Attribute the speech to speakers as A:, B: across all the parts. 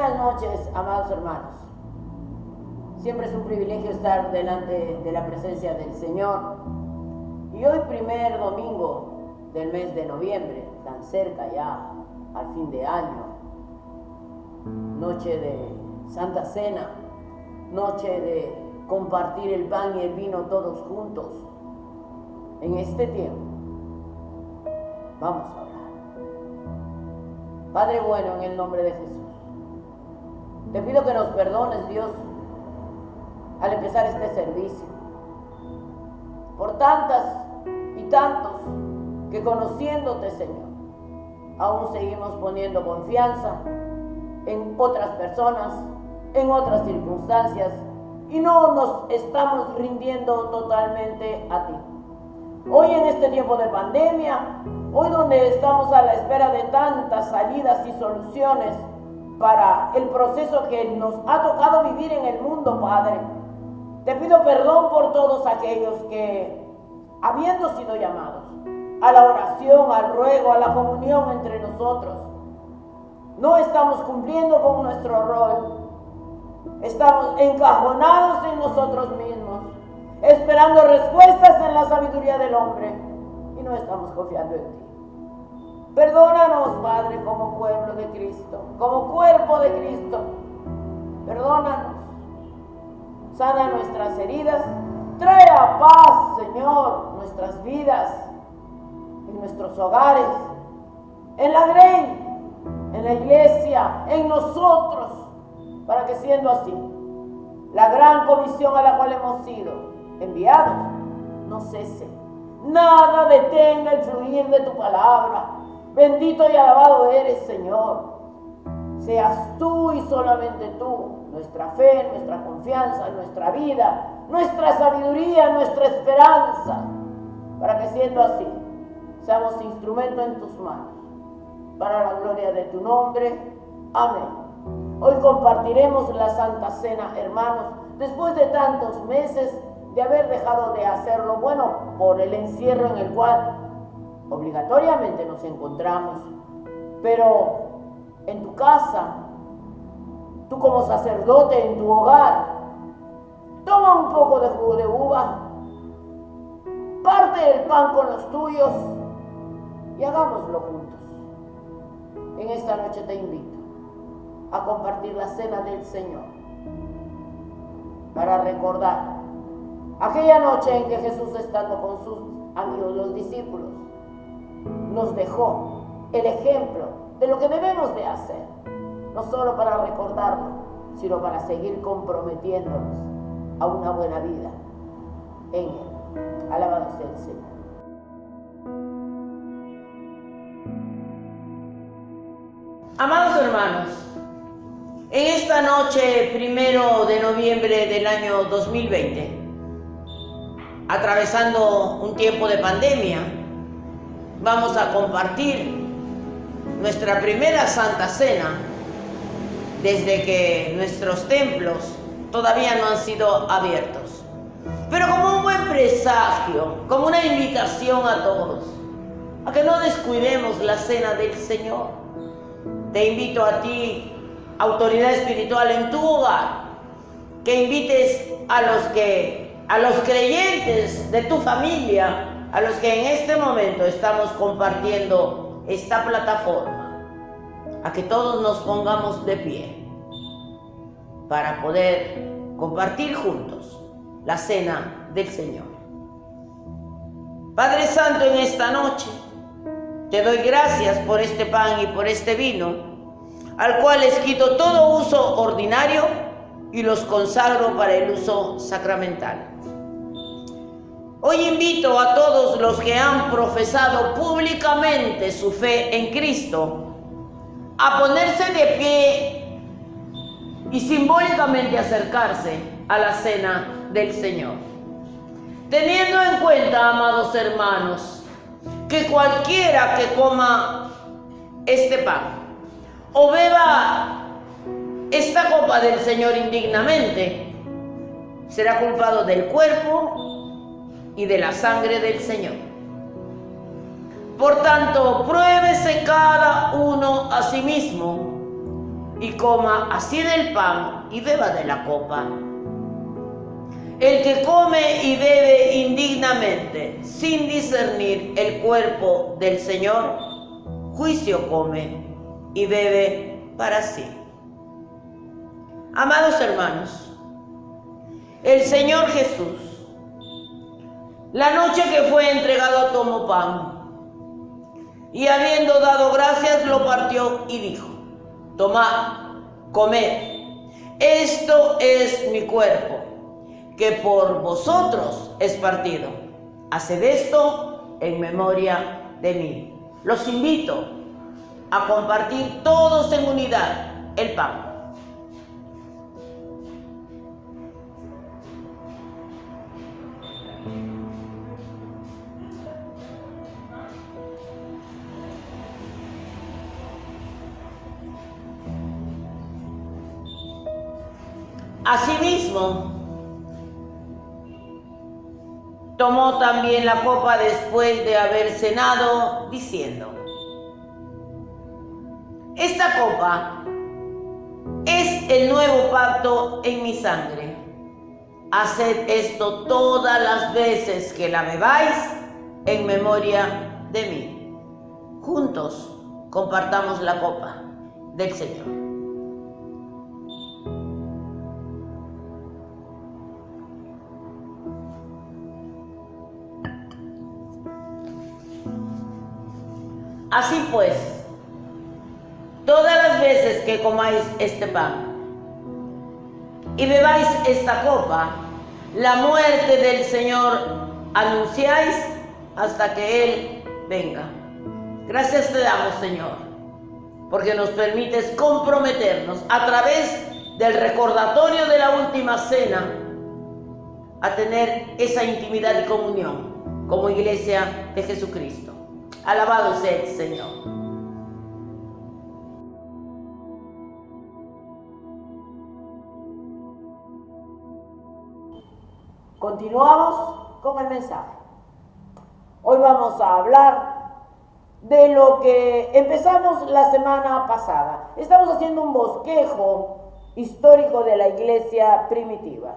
A: Buenas noches, amados hermanos. Siempre es un privilegio estar delante de la presencia del Señor. Y hoy, primer domingo del mes de noviembre, tan cerca ya al fin de año, noche de Santa Cena, noche de compartir el pan y el vino todos juntos. En este tiempo, vamos a orar. Padre bueno, en el nombre de Jesús, te pido que nos perdones, Dios, al empezar este servicio, por tantas y tantos que conociéndote, Señor, aún seguimos poniendo confianza en otras personas, en otras circunstancias, y no nos estamos rindiendo totalmente a ti. Hoy en este tiempo de pandemia, hoy donde estamos a la espera de tantas salidas y soluciones para el proceso que nos ha tocado vivir en el mundo, Padre, te pido perdón por todos aquellos que, habiendo sido llamados a la oración, al ruego, a la comunión entre nosotros, no estamos cumpliendo con nuestro rol. Estamos encajonados en nosotros mismos, esperando respuestas en la sabiduría del hombre, y no estamos confiando en ti. Perdónanos, Padre, como pueblo de Cristo, como cuerpo de Cristo. Perdónanos. Sana nuestras heridas. Trae a paz, Señor, nuestras vidas, en nuestros hogares, en la grey, en la iglesia, en nosotros, para que siendo así, la gran comisión a la cual hemos sido enviados no cese. Nada detenga el fluir de tu palabra. Bendito y alabado eres, Señor. Seas tú y solamente tú nuestra fe, nuestra confianza, nuestra vida, nuestra sabiduría, nuestra esperanza, para que siendo así, seamos instrumento en tus manos, para la gloria de tu nombre. Amén. Hoy compartiremos la Santa Cena, hermanos, después de tantos meses de haber dejado de hacerlo, bueno, por el encierro en el cual obligatoriamente nos encontramos, pero en tu casa, tú como sacerdote en tu hogar, toma un poco de jugo de uva, parte el pan con los tuyos y hagámoslo juntos. En esta noche te invito a compartir la cena del Señor para recordar aquella noche en que Jesús, estando con sus amigos, los discípulos, nos dejó el ejemplo de lo que debemos de hacer, no solo para recordarlo, sino para seguir comprometiéndonos a una buena vida en Él. Alabado sea el Señor. Amados hermanos, en esta noche, 1 de noviembre del año 2020, atravesando un tiempo de pandemia, vamos a compartir nuestra primera Santa Cena desde que nuestros templos todavía no han sido abiertos. Pero como un buen presagio, como una invitación a todos, a que no descuidemos la cena del Señor. Te invito a ti, autoridad espiritual en tu hogar, que invites a los creyentes de tu familia, a los que en este momento estamos compartiendo esta plataforma, a que todos nos pongamos de pie para poder compartir juntos la cena del Señor. Padre Santo, en esta noche te doy gracias por este pan y por este vino, al cual les quito todo uso ordinario y los consagro para el uso sacramental. Hoy invito a todos los que han profesado públicamente su fe en Cristo a ponerse de pie y simbólicamente acercarse a la cena del Señor. Teniendo en cuenta, amados hermanos, que cualquiera que coma este pan o beba esta copa del Señor indignamente, será culpado del cuerpo y de la sangre del Señor. Por tanto, pruébese cada uno a sí mismo y coma así del pan y beba de la copa. El que come y bebe indignamente, sin discernir el cuerpo del Señor, juicio come y bebe para sí. Amados hermanos, el Señor Jesús, la noche que fue entregado, tomó pan y habiendo dado gracias, lo partió y dijo: tomad, comed, esto es mi cuerpo, que por vosotros es partido. Haced esto en memoria de mí. Los invito a compartir todos en unidad el pan. Asimismo, tomó también la copa después de haber cenado, diciendo: esta copa es el nuevo pacto en mi sangre. Haced esto todas las veces que la bebáis en memoria de mí. Juntos compartamos la copa del Señor. Así pues, todas las veces que comáis este pan y bebáis esta copa, la muerte del Señor anunciáis hasta que Él venga. Gracias te damos, Señor, porque nos permites comprometernos a través del recordatorio de la última cena a tener esa intimidad y comunión como iglesia de Jesucristo. Alabado sea el Señor. Continuamos con el mensaje. Hoy vamos a hablar de lo que empezamos la semana pasada. Estamos haciendo un bosquejo histórico de la iglesia primitiva.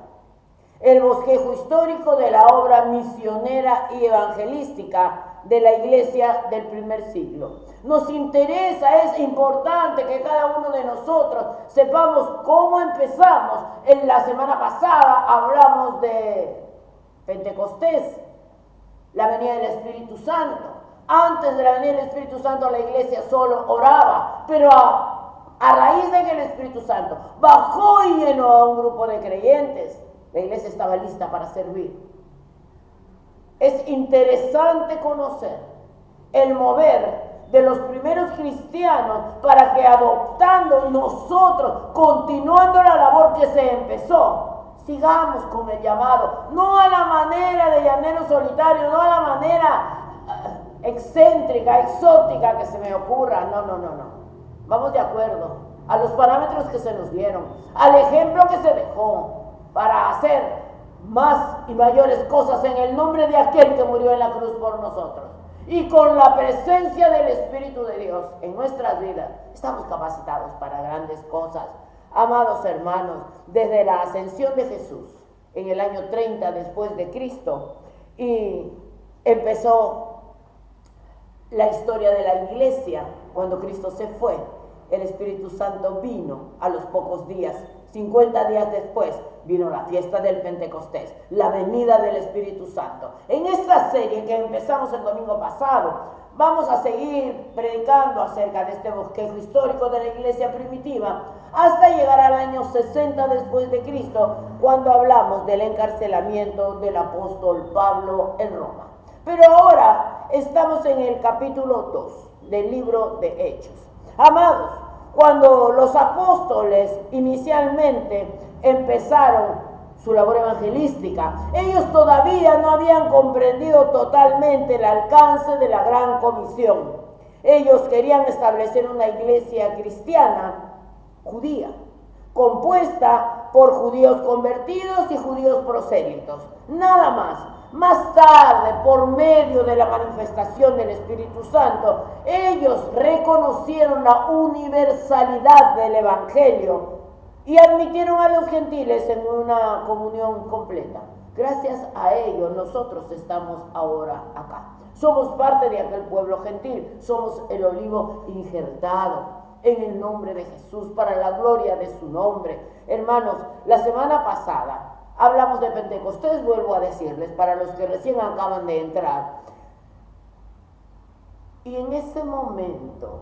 A: El bosquejo histórico de la obra misionera y evangelística de la iglesia del primer siglo. Nos interesa, es importante que cada uno de nosotros sepamos cómo empezamos. En la semana pasada hablamos de Pentecostés, la venida del Espíritu Santo. Antes de la venida del Espíritu Santo la iglesia solo oraba, pero a raíz de que el Espíritu Santo bajó y llenó a un grupo de creyentes, la iglesia estaba lista para servir. Es interesante conocer el mover de los primeros cristianos para que adoptando nosotros, continuando la labor que se empezó, sigamos con el llamado, no a la manera de llanero solitario, no a la manera excéntrica, exótica que se me ocurra, no. Vamos de acuerdo a los parámetros que se nos dieron, al ejemplo que se dejó para hacer más y mayores cosas en el nombre de aquel que murió en la cruz por nosotros. Y con la presencia del Espíritu de Dios en nuestras vidas, estamos capacitados para grandes cosas. Amados hermanos, desde la ascensión de Jesús en el año 30 después de Cristo, y empezó la historia de la iglesia. Cuando Cristo se fue, el Espíritu Santo vino a los pocos días. 50 días después vino la fiesta del Pentecostés, la venida del Espíritu Santo. En esta serie que empezamos el domingo pasado, vamos a seguir predicando acerca de este bosquejo histórico de la iglesia primitiva hasta llegar al año 60 después de Cristo, cuando hablamos del encarcelamiento del apóstol Pablo en Roma. Pero ahora estamos en el capítulo 2 del libro de Hechos. Amados, cuando los apóstoles inicialmente empezaron su labor evangelística, ellos todavía no habían comprendido totalmente el alcance de la gran comisión. Ellos querían establecer una iglesia cristiana judía, compuesta por judíos convertidos y judíos prosélitos, nada más. Más tarde, por medio de la manifestación del Espíritu Santo, ellos reconocieron la universalidad del Evangelio y admitieron a los gentiles en una comunión completa. Gracias a ello nosotros estamos ahora acá. Somos parte de aquel pueblo gentil, somos el olivo injertado en el nombre de Jesús, para la gloria de su nombre. Hermanos, la semana pasada hablamos de Pentecostés, vuelvo a decirles, para los que recién acaban de entrar. Y en ese momento,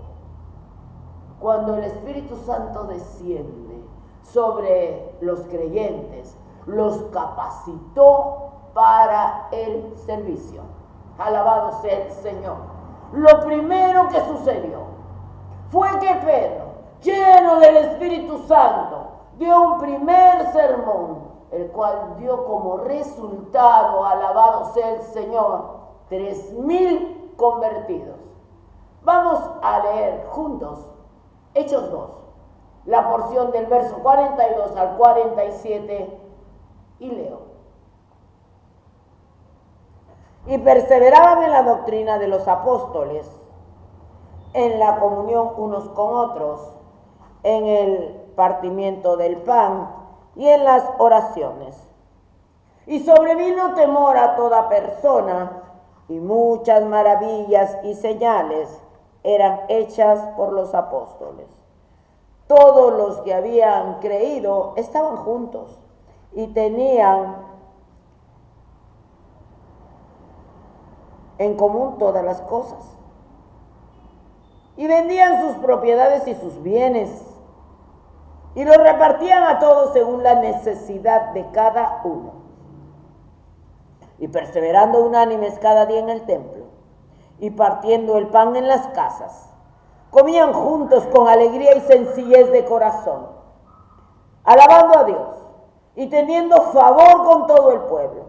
A: cuando el Espíritu Santo desciende sobre los creyentes, los capacitó para el servicio. Alabado sea el Señor. Lo primero que sucedió fue que Pedro, lleno del Espíritu Santo, dio un primer sermón, el cual dio como resultado, alabado sea el Señor, 3,000 convertidos. Vamos a leer juntos Hechos 2, la porción del verso 42 al 47, y leo. Y perseveraban en la doctrina de los apóstoles, en la comunión unos con otros, en el partimiento del pan y en las oraciones. Y sobrevino temor a toda persona, y muchas maravillas y señales eran hechas por los apóstoles. Todos los que habían creído estaban juntos y tenían en común todas las cosas. Y vendían sus propiedades y sus bienes, y los repartían a todos según la necesidad de cada uno. Y perseverando unánimes cada día en el templo, y partiendo el pan en las casas, comían juntos con alegría y sencillez de corazón, alabando a Dios, y teniendo favor con todo el pueblo.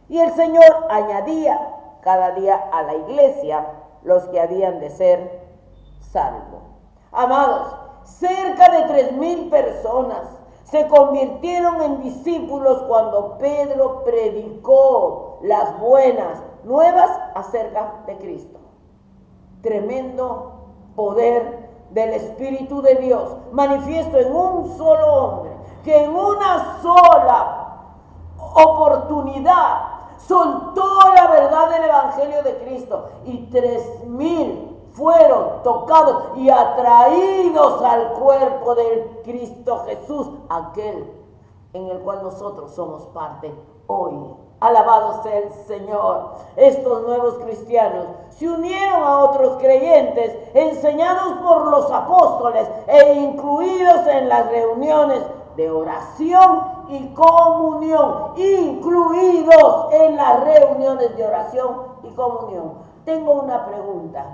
A: Y el Señor añadía cada día a la iglesia los que habían de ser salvos. Amados, cerca de 3,000 personas se convirtieron en discípulos cuando Pedro predicó las buenas nuevas acerca de Cristo. Tremendo poder del Espíritu de Dios manifiesto en un solo hombre, que en una sola oportunidad soltó la verdad del Evangelio de Cristo, y 3,000 fueron tocados y atraídos al cuerpo de Cristo Jesús, aquel en el cual nosotros somos parte hoy. Alabado sea el Señor. Estos nuevos cristianos se unieron a otros creyentes enseñados por los apóstoles e incluidos en las reuniones de oración y comunión, incluidos en las reuniones de oración y comunión. Tengo una pregunta.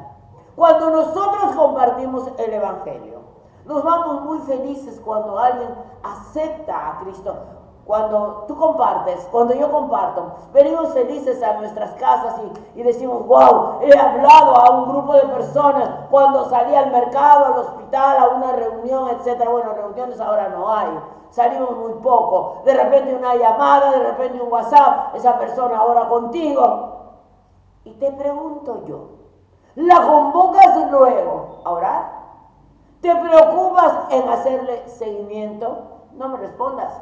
A: Cuando nosotros compartimos el Evangelio, nos vamos muy felices cuando alguien acepta a Cristo. Cuando tú compartes, cuando yo comparto, venimos felices a nuestras casas y decimos, wow, he hablado a un grupo de personas cuando salí al mercado, al hospital, a una reunión, etc. Bueno, reuniones ahora no hay, salimos muy poco. De repente una llamada, de repente un WhatsApp, esa persona ora contigo. Y te pregunto yo, ¿la convocas luego a orar? ¿Te preocupas en hacerle seguimiento? No me respondas.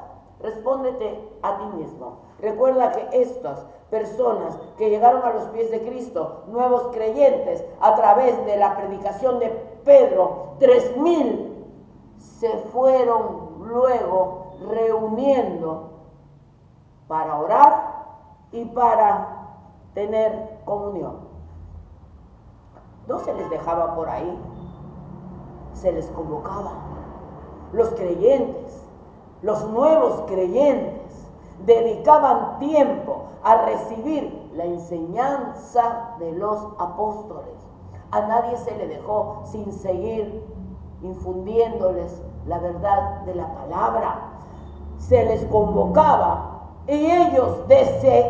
A: Respóndete a ti mismo. Recuerda que estas personas que llegaron a los pies de Cristo, nuevos creyentes, a través de la predicación de Pedro, 3,000 se fueron luego reuniendo para orar y para tener comunión. No se les dejaba por ahí, se les convocaba. Los creyentes, los nuevos creyentes, dedicaban tiempo a recibir la enseñanza de los apóstoles. A nadie se le dejó sin seguir infundiéndoles la verdad de la palabra. Se les convocaba y ellos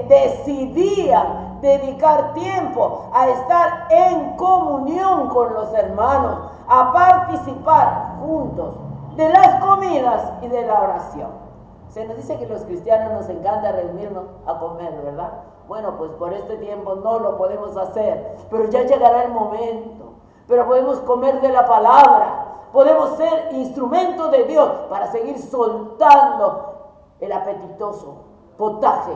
A: decidían dedicar tiempo a estar en comunión con los hermanos, a participar juntos de las comidas y de la oración. Se nos dice que los cristianos nos encanta reunirnos a comer, ¿verdad? Bueno, pues por este tiempo no lo podemos hacer, pero ya llegará el momento. Pero podemos comer de la palabra, podemos ser instrumentos de Dios para seguir soltando el apetitoso potaje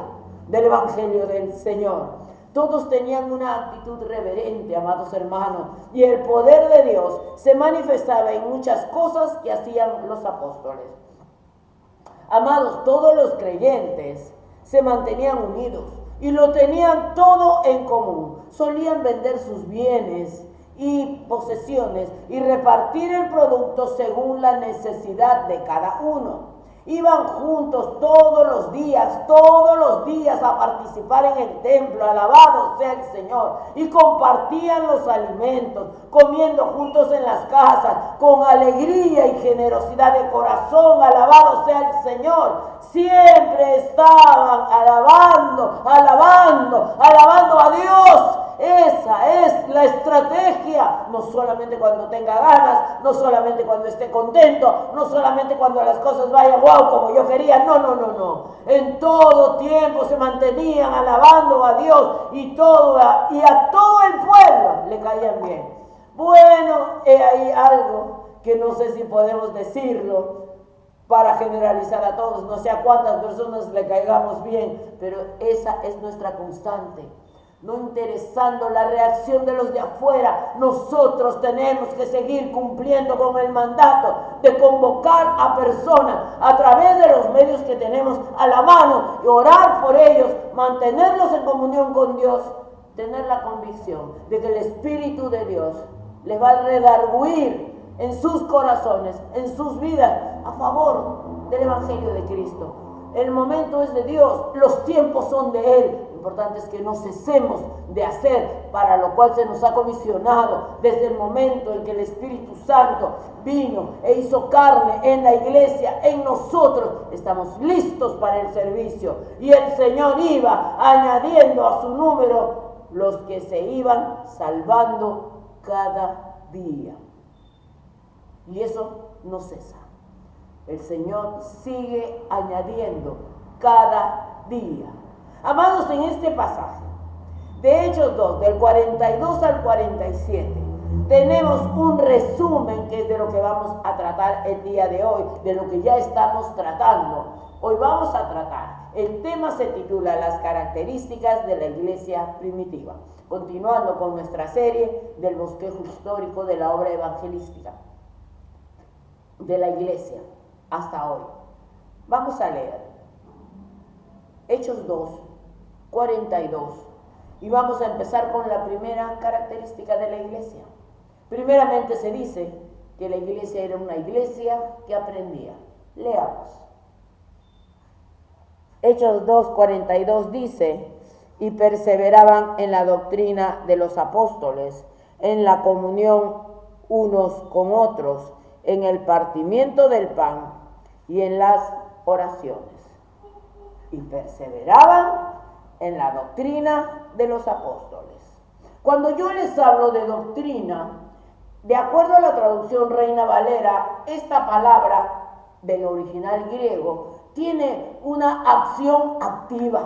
A: del Evangelio del Señor. Todos tenían una actitud reverente, amados hermanos, y el poder de Dios se manifestaba en muchas cosas que hacían los apóstoles. Amados, todos los creyentes se mantenían unidos y lo tenían todo en común. Solían vender sus bienes y posesiones y repartir el producto según la necesidad de cada uno. Iban juntos todos los días a participar en el templo, alabado sea el Señor, y compartían los alimentos, comiendo juntos en las casas, con alegría y generosidad de corazón, alabado sea el Señor. Siempre estaban alabando a Dios. Esa es la estrategia, no solamente cuando tenga ganas, no solamente cuando esté contento, no solamente cuando las cosas vayan wow como yo quería, no. En todo tiempo se mantenían alabando a Dios y a todo el pueblo le caían bien. Bueno, he ahí algo que no sé si podemos decirlo para generalizar a todos, no sé a cuántas personas le caigamos bien, pero esa es nuestra constante. No interesando la reacción de los de afuera, nosotros tenemos que seguir cumpliendo con el mandato de convocar a personas a través de los medios que tenemos a la mano y orar por ellos, mantenerlos en comunión con Dios, tener la convicción de que el Espíritu de Dios les va a redarguir en sus corazones, en sus vidas, a favor del Evangelio de Cristo. El momento es de Dios, los tiempos son de Él. Lo importante es que no cesemos de hacer para lo cual se nos ha comisionado desde el momento en que el Espíritu Santo vino e hizo carne en la iglesia, en nosotros. Estamos listos para el servicio y el Señor iba añadiendo a su número los que se iban salvando cada día. Y eso no cesa. El Señor sigue añadiendo cada día. Amados, en este pasaje de Hechos 2, del 42 al 47, tenemos un resumen que es de lo que vamos a tratar el día de hoy, de lo que ya estamos tratando. Hoy vamos a tratar, el tema se titula Las características de la iglesia primitiva, continuando con nuestra serie del bosquejo histórico de la obra evangelística de la iglesia hasta hoy. Vamos a leer Hechos 2, 42 y vamos a empezar con la primera característica de la iglesia. Primeramente se dice que la iglesia era una iglesia que aprendía. Leamos. Hechos 2, 42 dice: y perseveraban en la doctrina de los apóstoles, en la comunión unos con otros, en el partimiento del pan y en las oraciones. Y perseveraban en la doctrina de los apóstoles. Cuando yo les hablo de doctrina, de acuerdo a la traducción Reina Valera, esta palabra del original griego tiene una acción activa.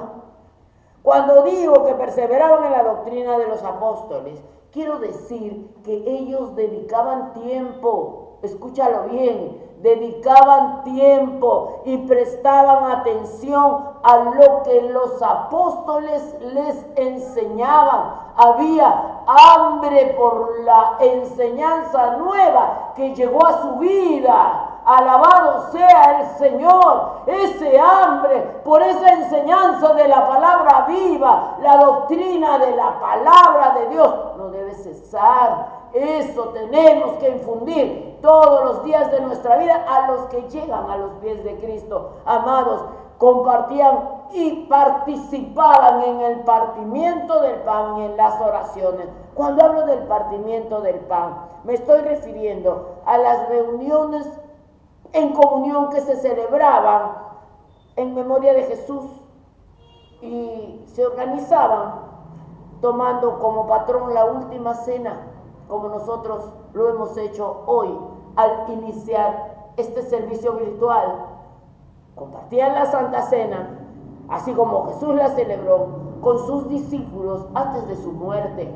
A: Cuando digo que perseveraban en la doctrina de los apóstoles, quiero decir que ellos dedicaban tiempo, escúchalo bien, dedicaban tiempo y prestaban atención a lo que los apóstoles les enseñaban. Había hambre por la enseñanza nueva que llegó a su vida. Alabado sea el Señor. Ese hambre por esa enseñanza de la palabra viva, la doctrina de la palabra de Dios, no debe cesar. Eso tenemos que infundir todos los días de nuestra vida a los que llegan a los pies de Cristo. Amados, compartían y participaban en el partimiento del pan y en las oraciones. Cuando hablo del partimiento del pan, me estoy refiriendo a las reuniones en comunión que se celebraban en memoria de Jesús y se organizaban tomando como patrón la última cena, como nosotros lo hemos hecho hoy al iniciar este servicio virtual. compartían la Santa Cena, así como Jesús la celebró con sus discípulos antes de su muerte.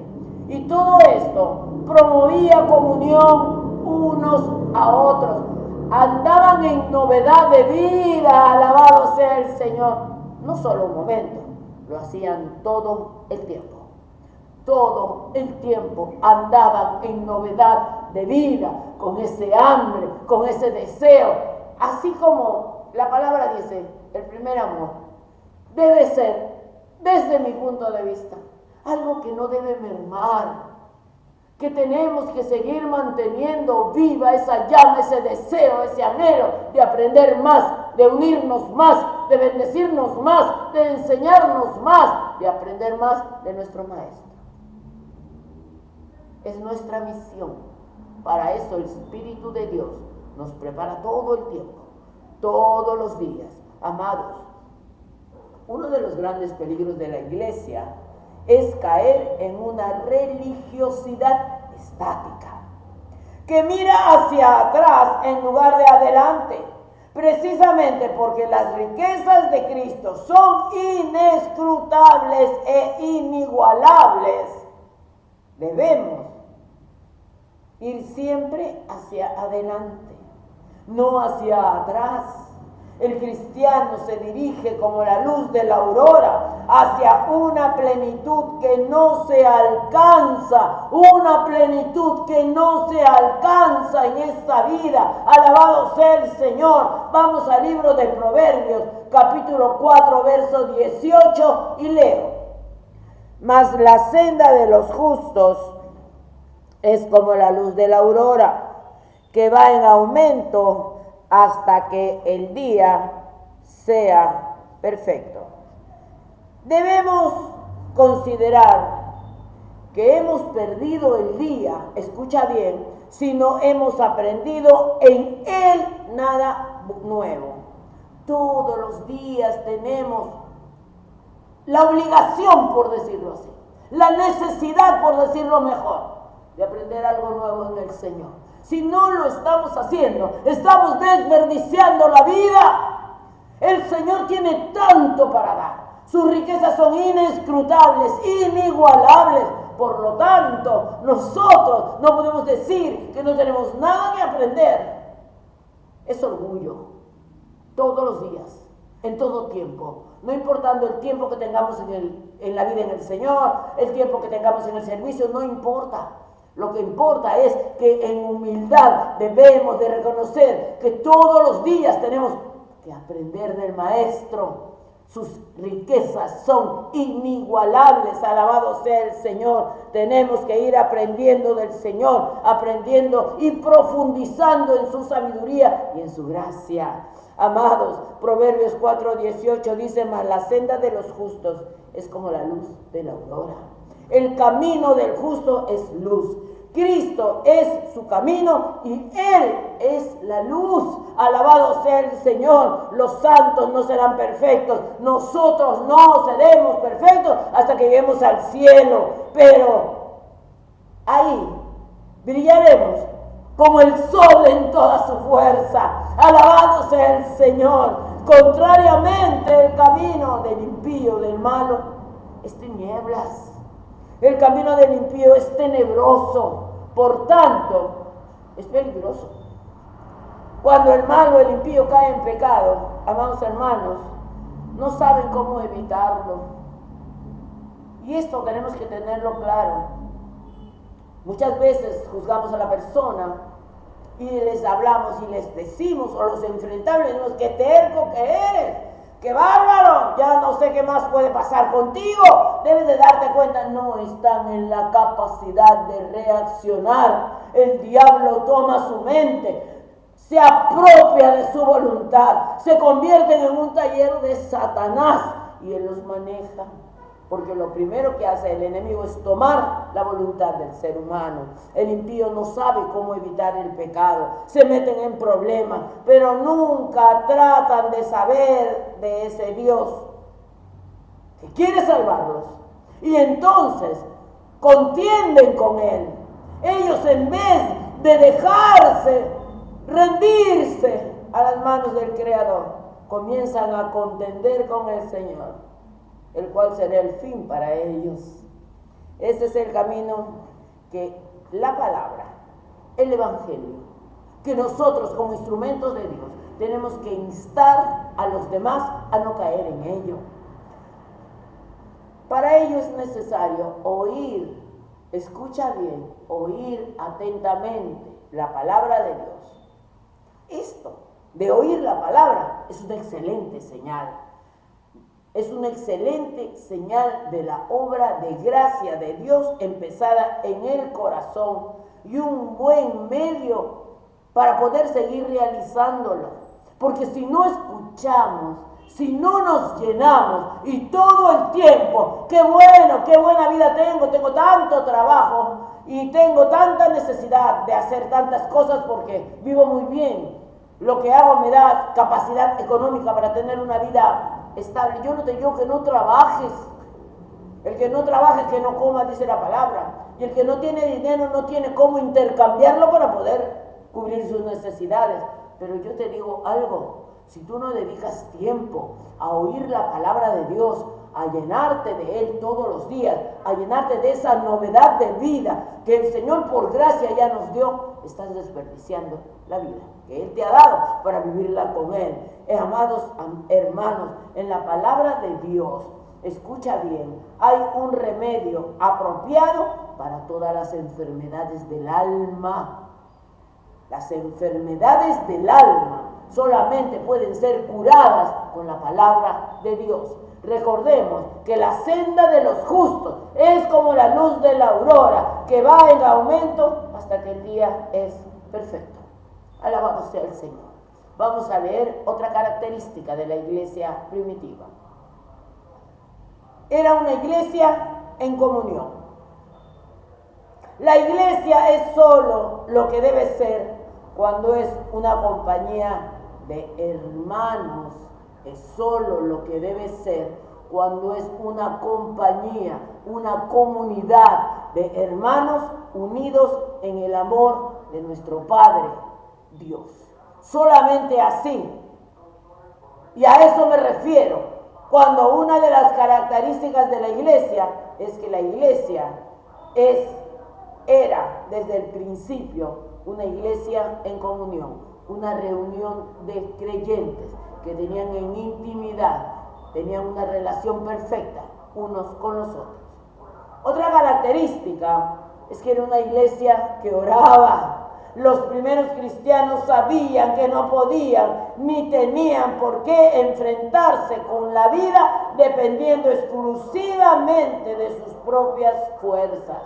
A: Y todo esto promovía comunión unos a otros. Andaban en novedad de vida, alabado sea el Señor. No solo un momento, lo hacían todo el tiempo. Todo el tiempo andaban en novedad de vida, con ese hambre, con ese deseo. Así como la palabra dice, el primer amor debe ser, desde mi punto de vista, algo que no debe mermar, que tenemos que seguir manteniendo viva esa llama, ese deseo, ese anhelo de aprender más, de unirnos más, de bendecirnos más, de enseñarnos más, de aprender más de nuestro Maestro. Es nuestra misión. Para eso el Espíritu de Dios nos prepara todo el tiempo, todos los días. Amados, uno de los grandes peligros de la iglesia es caer en una religiosidad estática, que mira hacia atrás en lugar de adelante, precisamente porque las riquezas de Cristo son inescrutables e inigualables. Debemos ir siempre hacia adelante, no hacia atrás. El cristiano se dirige como la luz de la aurora hacia una plenitud que no se alcanza, una plenitud que no se alcanza en esta vida. Alabado sea el Señor. Vamos al libro de Proverbios, capítulo 4, verso 18, y leo. Mas la senda de los justos es como la luz de la aurora, que va en aumento hasta que el día sea perfecto. Debemos considerar que hemos perdido el día, escucha bien, si no hemos aprendido en él nada nuevo. Todos los días tenemos la obligación, por decirlo así, la necesidad, por decirlo mejor, de aprender algo nuevo en el Señor. Si no lo estamos haciendo, estamos desperdiciando la vida. El Señor tiene tanto para dar. Sus riquezas son inescrutables, inigualables. Por lo tanto, nosotros no podemos decir que no tenemos nada que aprender. Es orgullo. Todos los días, en todo tiempo. No importando el tiempo que tengamos en la vida en el Señor, el tiempo que tengamos en el servicio, no importa. Lo que importa es que en humildad debemos de reconocer que todos los días tenemos que aprender del Maestro. Sus riquezas son inigualables, alabado sea el Señor. Tenemos que ir aprendiendo del Señor, aprendiendo y profundizando en su sabiduría y en su gracia. Amados, Proverbios 4:18 dice, mas la senda de los justos es como la luz de la aurora. El camino del justo es luz. Cristo es su camino y Él es la luz. Alabado sea el Señor. Los santos no serán perfectos. Nosotros no seremos perfectos hasta que lleguemos al cielo. Pero ahí brillaremos como el sol en toda su fuerza. Alabado sea el Señor. Contrariamente, el camino del impío, del malo, es tinieblas. El camino del impío es tenebroso, por tanto, es peligroso. Cuando el malo, el impío cae en pecado, amados hermanos, no saben cómo evitarlo. Y esto tenemos que tenerlo claro. Muchas veces juzgamos a la persona y les hablamos y les decimos o los enfrentamos y decimos, qué terco que eres. ¡Qué bárbaro! Ya no sé qué más puede pasar contigo. Debes de darte cuenta, no están en la capacidad de reaccionar. El diablo toma su mente, se apropia de su voluntad, se convierten en un taller de Satanás y él los maneja. Porque lo primero que hace el enemigo es tomar la voluntad del ser humano. El impío no sabe cómo evitar el pecado. Se meten en problemas, pero nunca tratan de saber de ese Dios que quiere salvarlos. Y entonces contienden con Él. Ellos, en vez de dejarse, rendirse a las manos del Creador, comienzan a contender con el Señor, el cual será el fin para ellos. Ese es el camino que la palabra, el Evangelio, que nosotros como instrumentos de Dios tenemos que instar a los demás a no caer en ello. Para ello es necesario oír, escucha bien, oír atentamente la palabra de Dios. Esto de oír la palabra es una excelente señal. Es una excelente señal de la obra de gracia de Dios empezada en el corazón y un buen medio para poder seguir realizándolo. Porque si no escuchamos, si no nos llenamos y todo el tiempo, qué bueno, qué buena vida tengo tanto trabajo y tengo tanta necesidad de hacer tantas cosas porque vivo muy bien. Lo que hago me da capacidad económica para tener una vida estable. Yo no te digo que no trabajes. El que no trabaje, que no coma, dice la palabra. Y el que no tiene dinero no tiene cómo intercambiarlo para poder cubrir sus necesidades. Pero yo te digo algo, si tú no dedicas tiempo a oír la palabra de Dios, a llenarte de Él todos los días, a llenarte de esa novedad de vida que el Señor por gracia ya nos dio, estás desperdiciando la vida que Él te ha dado para vivirla con Él. Amados hermanos, en la palabra de Dios, escucha bien, hay un remedio apropiado para todas las enfermedades del alma. Las enfermedades del alma solamente pueden ser curadas con la palabra de Dios. Recordemos que la senda de los justos es como la luz de la aurora, que va en aumento hasta que el día es perfecto. Alabado sea el Señor. Vamos a leer otra característica de la iglesia primitiva. Era una iglesia en comunión. La iglesia es solo lo que debe ser cuando es una compañía de hermanos. Es solo lo que debe ser cuando es una compañía, una comunidad de hermanos unidos en el amor de nuestro Padre Dios. Solamente así. Y a eso me refiero cuando una de las características de la iglesia es que la iglesia era desde el principio una iglesia en comunión, una reunión de creyentes que tenían en intimidad, tenían una relación perfecta unos con los otros. Otra característica es que era una iglesia que oraba. Los primeros cristianos sabían que no podían ni tenían por qué enfrentarse con la vida dependiendo exclusivamente de sus propias fuerzas.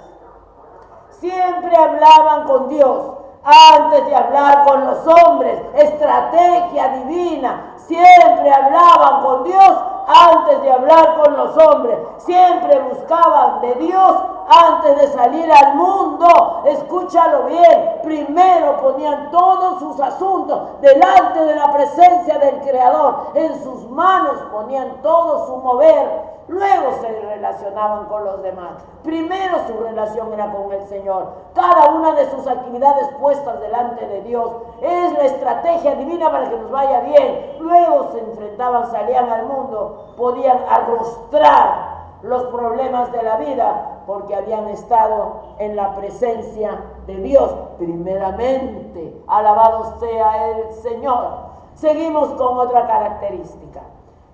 A: Siempre hablaban con Dios antes de hablar con los hombres, estrategia divina. Siempre hablaban con Dios antes de hablar con los hombres. Siempre buscaban de Dios antes de salir al mundo. Escúchalo bien. Primero ponían todos sus asuntos delante de la presencia del Creador. En sus manos ponían todo su mover. Luego se relacionaban con los demás. Primero su relación era con el Señor. Cada una de sus actividades puestas delante de Dios es la estrategia divina para que nos vaya bien. Luego se enfrentaban, salían al mundo, podían arrostrar los problemas de la vida porque habían estado en la presencia de Dios primeramente. Alabado sea el Señor. Seguimos con otra característica.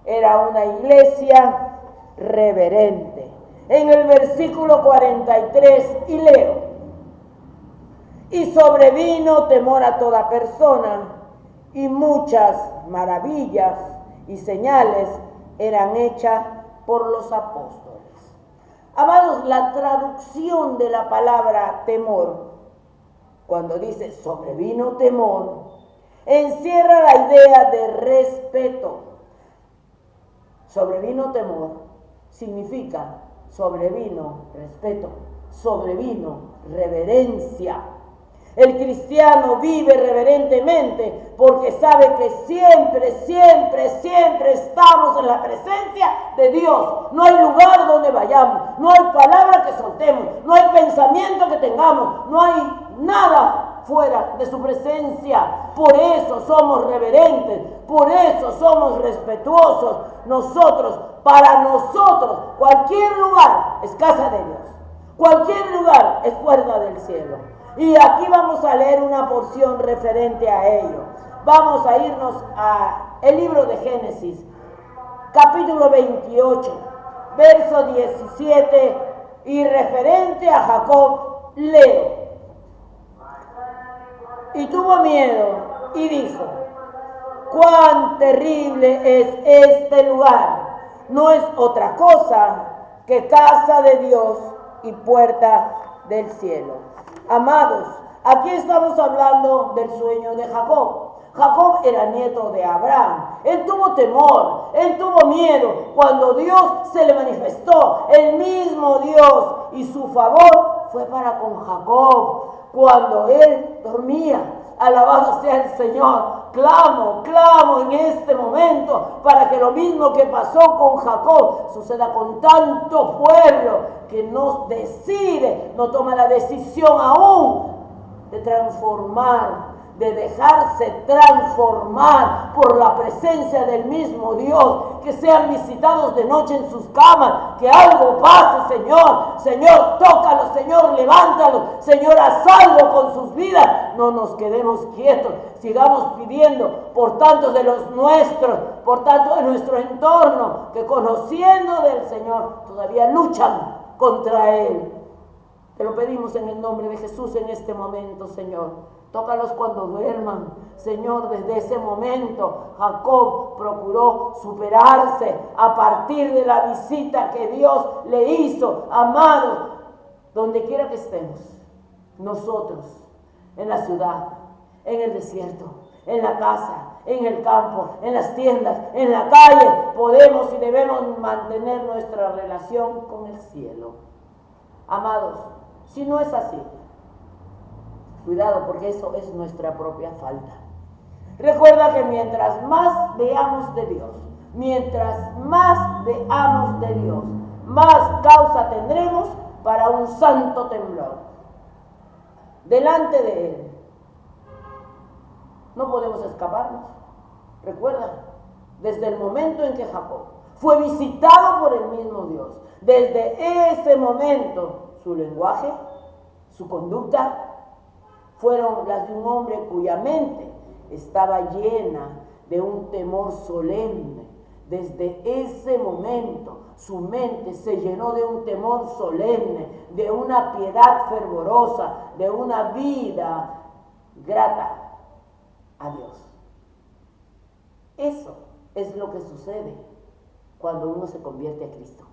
A: Era una iglesia reverente. En el versículo 43, y leo: y sobrevino temor a toda persona, y muchas maravillas y señales eran hechas por los apóstoles. Amados, la traducción de la palabra temor, cuando dice sobrevino temor, encierra la idea de respeto. Sobrevino temor significa sobrevino respeto, sobrevino reverencia. El cristiano vive reverentemente porque sabe que siempre estamos en la presencia de Dios. No hay lugar donde vayamos, no hay palabra que soltemos, no hay pensamiento que tengamos, no hay nada fuera de su presencia. Por eso somos reverentes, por eso somos respetuosos. Para nosotros, cualquier lugar es casa de Dios. Cualquier lugar es puerta del cielo. Y aquí vamos a leer una porción referente a ello. Vamos a irnos al libro de Génesis, capítulo 28, verso 17, y referente a Jacob, leo. Y tuvo miedo y dijo: cuán terrible es este lugar. No es otra cosa que casa de Dios y puerta del cielo. Amados, aquí estamos hablando del sueño de Jacob. Jacob era nieto de Abraham. Él tuvo temor, él tuvo miedo cuando Dios se le manifestó. El mismo Dios y su favor fue para con Jacob cuando él dormía. Alabado sea el Señor. Clamo en este momento para que lo mismo que pasó con Jacob suceda con tanto pueblo que no decide, no toma la decisión aún de transformar, de dejarse transformar por la presencia del mismo Dios, que sean visitados de noche en sus camas, que algo pase, Señor, tócalos, Señor, levántalos, Señor, haz algo con sus vidas. No nos quedemos quietos, sigamos pidiendo por tantos de los nuestros, por tanto de nuestro entorno, que conociendo del Señor todavía luchan contra Él. Te lo pedimos en el nombre de Jesús en este momento, Señor. Tócalos cuando duerman. Señor, desde ese momento Jacob procuró superarse a partir de la visita que Dios le hizo. Amados, donde quiera que estemos, nosotros, en la ciudad, en el desierto, en la casa, en el campo, en las tiendas, en la calle, podemos y debemos mantener nuestra relación con el cielo. Amados, si no es así, cuidado, porque eso es nuestra propia falta. Recuerda que mientras más veamos de Dios, más causa tendremos para un santo temblor delante de Él. No podemos escaparnos. Recuerda, desde el momento en que Jacob fue visitado por el mismo Dios, desde ese momento su lenguaje, su conducta, fueron las de un hombre cuya mente estaba llena de un temor solemne. Desde ese momento su mente se llenó de un temor solemne, de una piedad fervorosa, de una vida grata a Dios. Eso es lo que sucede cuando uno se convierte a Cristo,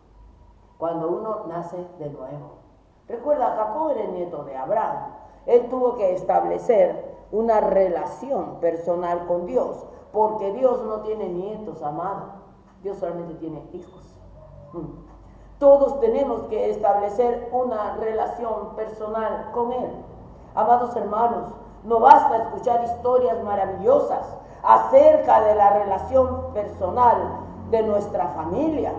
A: cuando uno nace de nuevo. Recuerda, Jacob era el nieto de Abraham. Él tuvo que establecer una relación personal con Dios, porque Dios no tiene nietos, amado. Dios solamente tiene hijos. Todos tenemos que establecer una relación personal con Él. Amados hermanos, no basta escuchar historias maravillosas acerca de la relación personal de nuestra familia.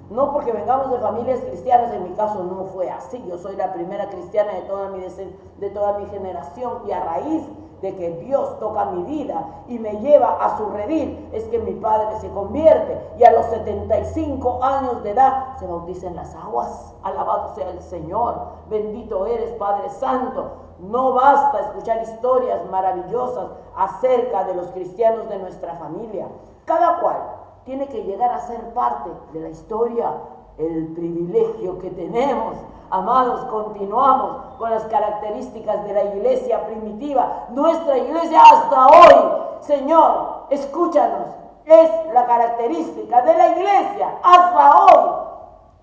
A: No porque vengamos de familias cristianas, en mi caso no fue así. Yo soy la primera cristiana de toda mi generación, y a raíz de que Dios toca mi vida y me lleva a su redil, es que mi padre se convierte y a los 75 años de edad se bautiza en las aguas. Alabado sea el Señor, bendito eres, Padre Santo. No basta escuchar historias maravillosas acerca de los cristianos de nuestra familia. Cada cual tiene que llegar a ser parte de la historia. El privilegio que tenemos, amados, continuamos con las características de la iglesia primitiva. Nuestra iglesia hasta hoy, Señor, escúchanos, es la característica de la iglesia hasta hoy.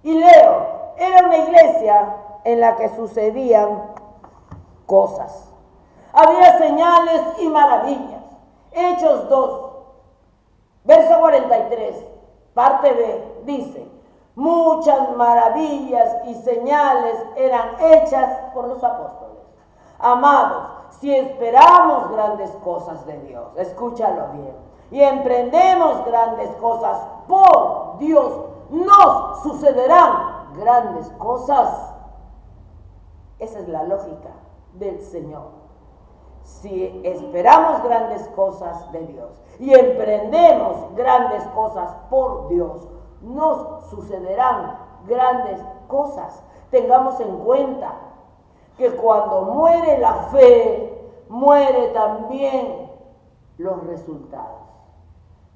A: Y leo, era una iglesia en la que sucedían cosas. Había señales y maravillas. Hechos 2, verso 43, parte B, dice: muchas maravillas y señales eran hechas por los apóstoles. Amados, si esperamos grandes cosas de Dios, escúchalo bien, y emprendemos grandes cosas por Dios, nos sucederán grandes cosas. Esa es la lógica del Señor. si esperamos grandes cosas de Dios y emprendemos grandes cosas por Dios, nos sucederán grandes cosas. Tengamos en cuenta que cuando muere la fe, muere también los resultados.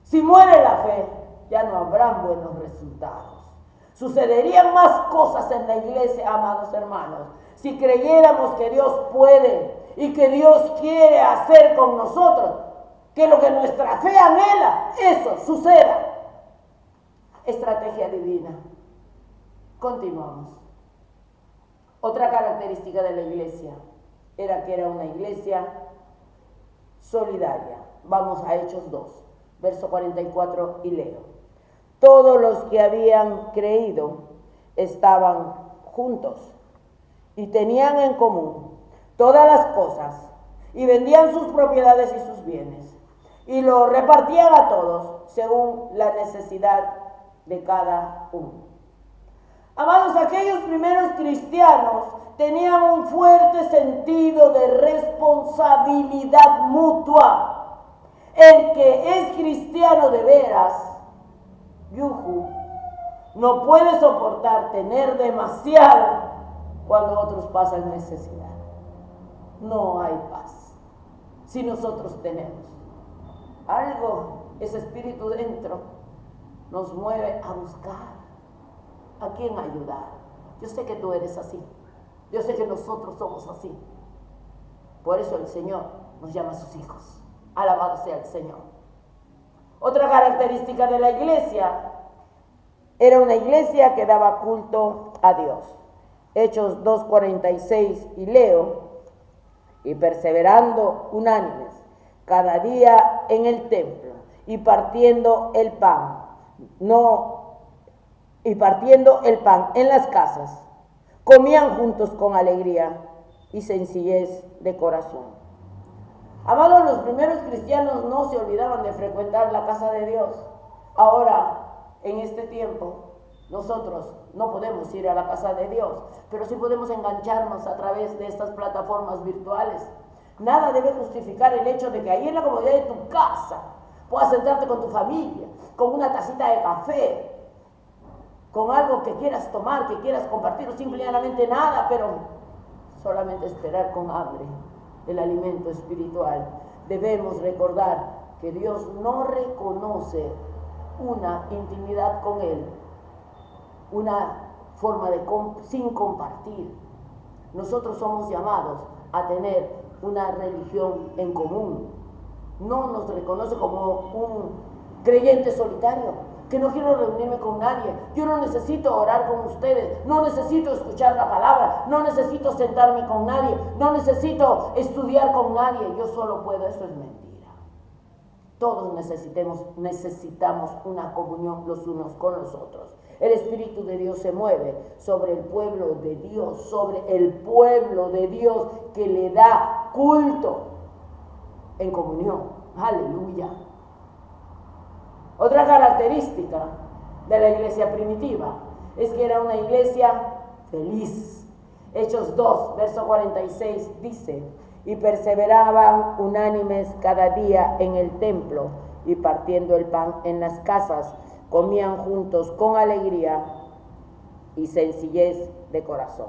A: Si muere la fe, ya no habrán buenos resultados. Sucederían más cosas en la iglesia, amados hermanos, si creyéramos que Dios puede y que Dios quiere hacer con nosotros, que lo que nuestra fe anhela, eso suceda. Estrategia divina. Continuamos. Otra característica de la iglesia era que era una iglesia solidaria. Vamos a Hechos 2, verso 44 y leo. Todos los que habían creído estaban juntos y tenían en común todas las cosas y vendían sus propiedades y sus bienes y lo repartían a todos según la necesidad de cada uno. Amados, aquellos primeros cristianos tenían un fuerte sentido de responsabilidad mutua. El que es cristiano de veras, yuju, no puede soportar tener demasiado cuando otros pasan necesidad. No hay paz. Si nosotros tenemos algo, ese espíritu dentro nos mueve a buscar a quién ayudar. Yo sé que tú eres así. Yo sé que nosotros somos así. Por eso el Señor nos llama a sus hijos. Alabado sea el Señor. Otra característica de la iglesia era una iglesia que daba culto a Dios. Hechos 2:46 y leo: y perseverando unánimes cada día en el templo y partiendo el pan en las casas, comían juntos con alegría y sencillez de corazón. Amados, los primeros cristianos no se olvidaban de frecuentar la casa de Dios. Ahora, en este tiempo, nosotros no podemos ir a la casa de Dios, pero sí podemos engancharnos a través de estas plataformas virtuales. Nada debe justificar el hecho de que ahí en la comodidad de tu casa puedas sentarte con tu familia, con una tacita de café, con algo que quieras tomar, que quieras compartir, o simplemente nada, pero solamente esperar con hambre el alimento espiritual. Debemos recordar que Dios no reconoce una intimidad con Él, una forma de sin compartir. Nosotros somos llamados a tener una religión en común. No nos reconoce como un creyente solitario, que no quiero reunirme con nadie. Yo no necesito orar con ustedes, no necesito escuchar la palabra, no necesito sentarme con nadie, no necesito estudiar con nadie. Yo solo puedo. Eso es mentira. Todos necesitamos una comunión los unos con los otros. El Espíritu de Dios se mueve sobre el pueblo de Dios, sobre el pueblo de Dios que le da culto en comunión. Aleluya. Otra característica de la iglesia primitiva es que era una iglesia feliz. Hechos 2, verso 46 dice: y perseveraban unánimes cada día en el templo y partiendo el pan en las casas, comían juntos con alegría y sencillez de corazón.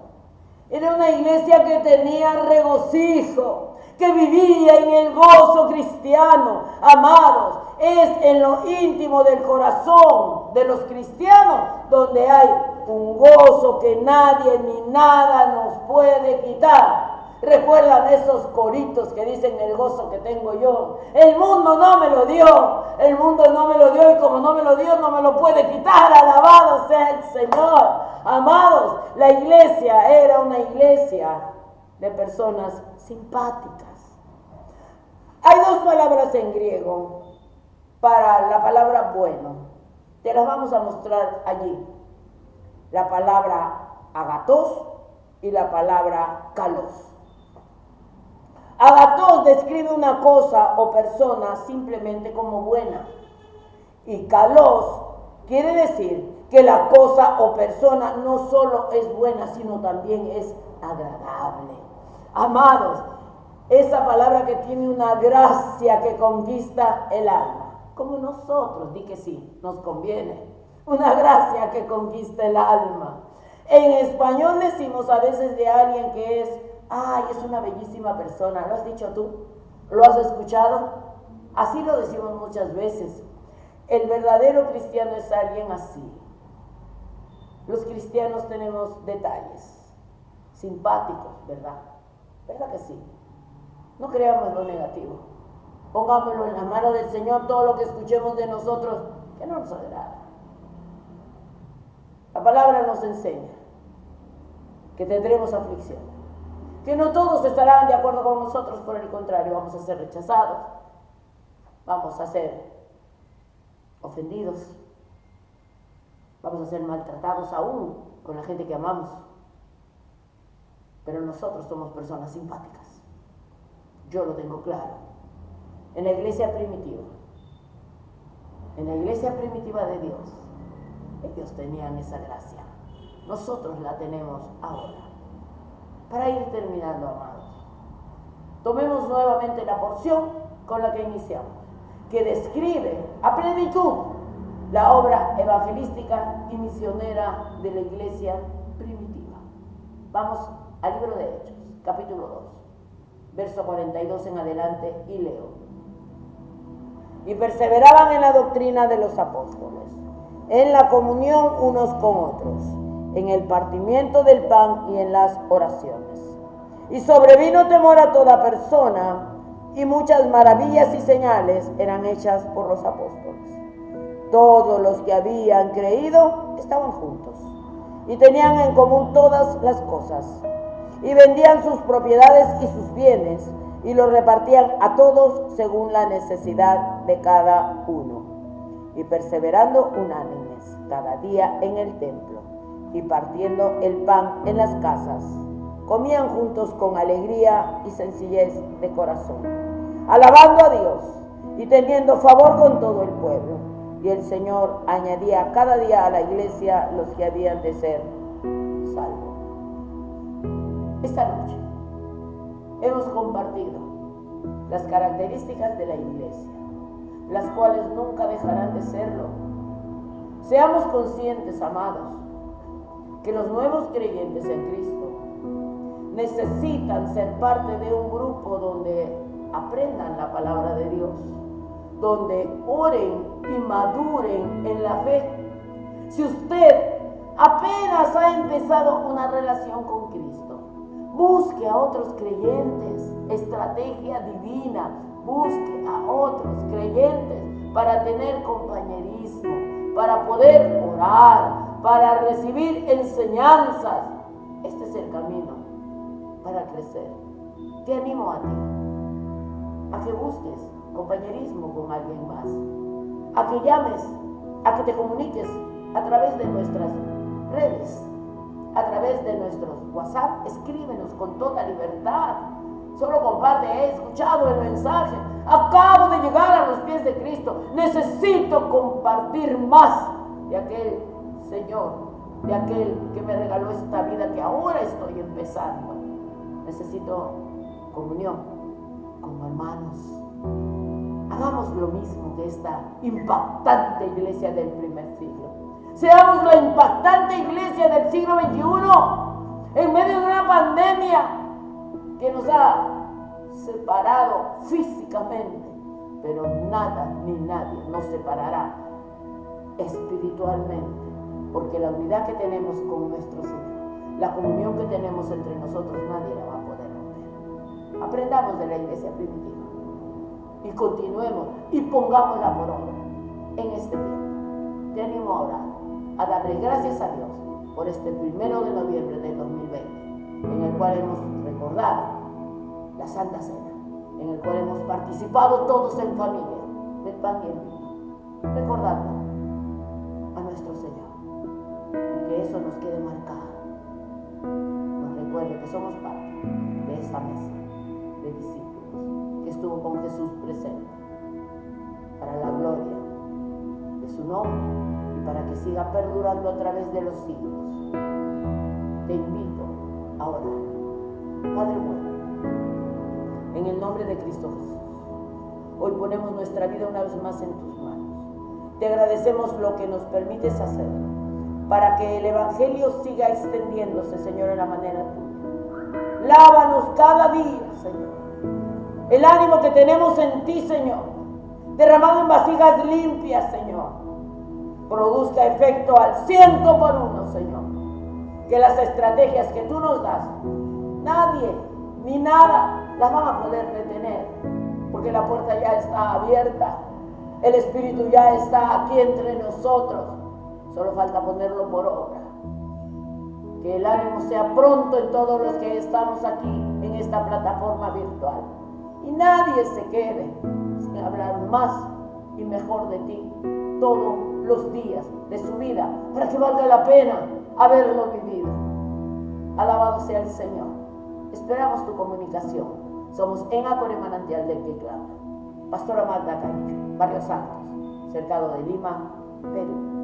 A: Era una iglesia que tenía regocijo, que vivía en el gozo cristiano. Amados, es en lo íntimo del corazón de los cristianos donde hay un gozo que nadie ni nada nos puede quitar. ¿Recuerdan esos coritos que dicen el gozo que tengo yo? El mundo no me lo dio, el mundo no me lo dio, y como no me lo dio, no me lo puede quitar. Alabado sea el Señor. Amados, la iglesia era una iglesia de personas simpáticas. Hay dos palabras en griego para la palabra bueno. Te las vamos a mostrar allí. La palabra agatos y la palabra kalos. Agatos describe una cosa o persona simplemente como buena. Y kalos quiere decir que la cosa o persona no solo es buena, sino también es agradable. Amados, Esa palabra que tiene una gracia que conquista el alma. Como nosotros, di que sí, nos conviene. Una gracia que conquista el alma. En español decimos a veces de alguien que es, ay, es una bellísima persona. ¿Lo has dicho tú? ¿Lo has escuchado? Así lo decimos muchas veces. El verdadero cristiano es alguien así. Los cristianos tenemos detalles simpáticos, ¿verdad? ¿Verdad que sí? No creamos lo negativo. Pongámoslo en la mano del Señor, todo lo que escuchemos de nosotros, que no nos agrada. La palabra nos enseña que tendremos aflicción, que no todos estarán de acuerdo con nosotros, por el contrario, vamos a ser rechazados, vamos a ser ofendidos, vamos a ser maltratados aún con la gente que amamos, pero nosotros somos personas simpáticas. Yo lo tengo claro. En la iglesia primitiva de Dios, ellos tenían esa gracia. Nosotros la tenemos ahora. Para ir terminando, amados, tomemos nuevamente la porción con la que iniciamos, que describe a plenitud la obra evangelística y misionera de la iglesia primitiva. Vamos al libro de Hechos, capítulo 2, verso 42 en adelante, y leo. Y perseveraban en la doctrina de los apóstoles, en la comunión unos con otros, en el partimiento del pan y en las oraciones. Y sobrevino temor a toda persona, y muchas maravillas y señales eran hechas por los apóstoles. Todos los que habían creído estaban juntos, y tenían en común todas las cosas, y vendían sus propiedades y sus bienes, y los repartían a todos según la necesidad de cada uno. Y perseverando unánimes cada día en el templo, y partiendo el pan en las casas, comían juntos con alegría y sencillez de corazón, alabando a Dios y teniendo favor con todo el pueblo. Y el Señor añadía cada día a la iglesia los que habían de ser salvos. Esta noche hemos compartido las características de la iglesia, las cuales nunca dejarán de serlo. Seamos conscientes, amados, que los nuevos creyentes en Cristo necesitan ser parte de un grupo donde aprendan la palabra de Dios, donde oren y maduren en la fe. Si usted apenas ha empezado una relación con Cristo, busque a otros creyentes, estrategia divina, busque a otros creyentes para tener compañerismo, para poder orar, para recibir enseñanzas. Este es el camino para crecer. Te animo a ti, a que busques compañerismo con alguien más, a que llames, a que te comuniques a través de nuestras redes, a través de nuestros WhatsApp. Escríbenos con toda libertad. Solo comparte, he escuchado el mensaje, acabo de llegar a los pies de Cristo, necesito compartir más de aquel Señor, de aquel que me regaló esta vida que ahora estoy empezando. Necesito comunión como hermanos. Hagamos lo mismo que esta impactante iglesia del primer siglo. Seamos la impactante iglesia del siglo XXI, en medio de una pandemia que nos ha separado físicamente, pero nada ni nadie nos separará espiritualmente, porque la unidad que tenemos con nuestro Señor, la comunión que tenemos entre nosotros, nadie la va a poder romper. Aprendamos de la iglesia primitiva y continuemos y pongámosla por obra en este tiempo. Te animo a orar, a darle gracias a Dios por este 1 de noviembre del 2020, en el cual hemos recordado la Santa Cena, en el cual hemos participado todos en familia del pan y el vino, recordando a nuestro Señor, y que eso nos quede marcado, nos recuerde que somos parte de esa mesa de discípulos que estuvo con Jesús presente, para la gloria de su nombre y para que siga perdurando a través de los siglos. Te invito a orar. Padre bueno, en el nombre de Cristo Jesús. Hoy ponemos nuestra vida una vez más en tus manos. Te agradecemos lo que nos permites hacer para que el Evangelio siga extendiéndose, Señor, en la manera tuya. Lávanos cada día, Señor. El ánimo que tenemos en ti, Señor, derramado en vasijas limpias, Señor, produzca efecto al 100%, Señor. Que las estrategias que tú nos das, nadie ni nada las van a poder detener, porque la puerta ya está abierta. El Espíritu ya está aquí entre nosotros. Solo falta ponerlo por obra. Que el ánimo sea pronto en todos los que estamos aquí en esta plataforma virtual. Y nadie se quede sin hablar más y mejor de ti todos los días de su vida, para que valga la pena haberlo vivido. Alabado sea el Señor. Esperamos tu comunicación. Somos en Acore Manantial del que clama. Pastora Magda Caricho, Barrio Santos, cercado de Lima, Perú.